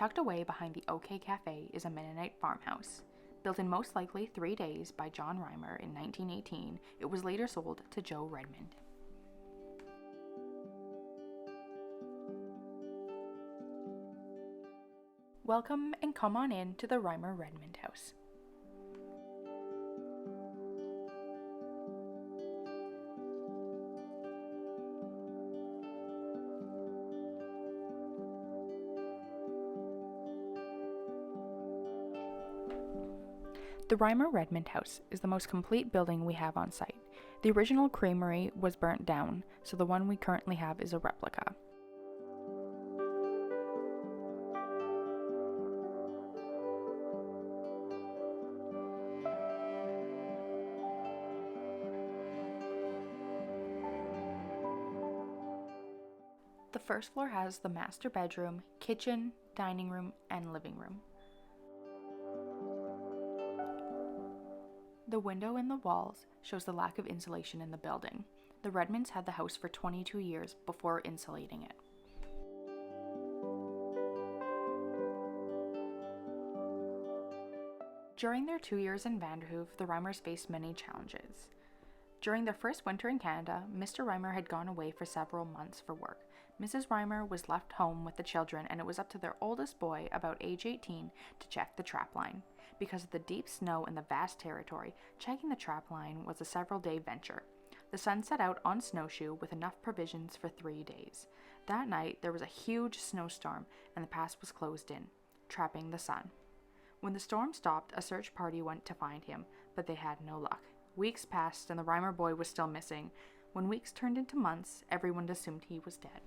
Tucked away behind the OK Cafe is a Mennonite farmhouse. Built in most likely 3 days by John Reimer in 1918, it was later sold to Joe Redmond. Welcome and come on in to the Reimer Redmond House. The Reimer Redmond House is the most complete building we have on site. The original creamery was burnt down, so the one we currently have is a replica. The first floor has the master bedroom, kitchen, dining room, and living room. The window in the walls shows the lack of insulation in the building. The Redmonds had the house for 22 years before insulating it. During their 2 years in Vanderhoof, the Reimers faced many challenges. During their first winter in Canada, Mr. Reimer had gone away for several months for work. Mrs. Reimer was left home with the children, and it was up to their oldest boy, about age 18, to check the trap line. Because of the deep snow and the vast territory, checking the trap line was a several-day venture. The son set out on snowshoe with enough provisions for 3 days. That night, there was a huge snowstorm, and the pass was closed in, trapping the son. When the storm stopped, a search party went to find him, but they had no luck. Weeks passed, and the Reimer boy was still missing. When weeks turned into months, everyone assumed he was dead.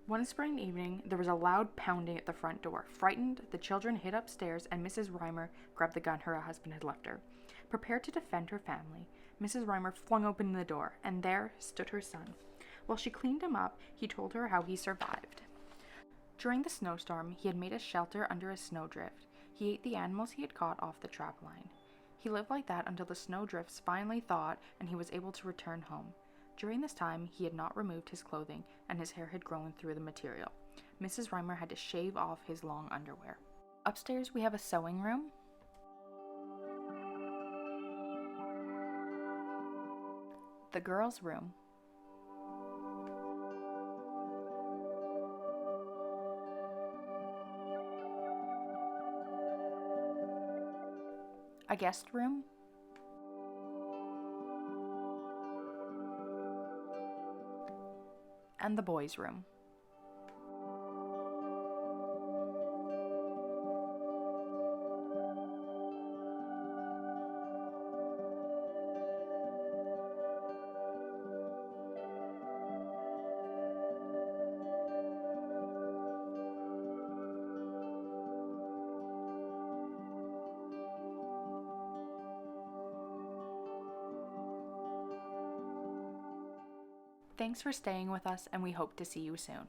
One spring evening, there was a loud pounding at the front door. Frightened, the children hid upstairs, and Mrs. Reimer grabbed the gun her husband had left her. Prepared to defend her family, Mrs. Reimer flung open the door, and there stood her son. While she cleaned him up, he told her how he survived. During the snowstorm, he had made a shelter under a snowdrift. He ate the animals he had caught off the trap line. He lived like that until the snowdrifts finally thawed and he was able to return home. During this time, he had not removed his clothing and his hair had grown through the material. Mrs. Reimer had to shave off his long underwear. Upstairs, we have a sewing room, the girls' room, a guest room, and the boys' room. Thanks for staying with us, and we hope to see you soon.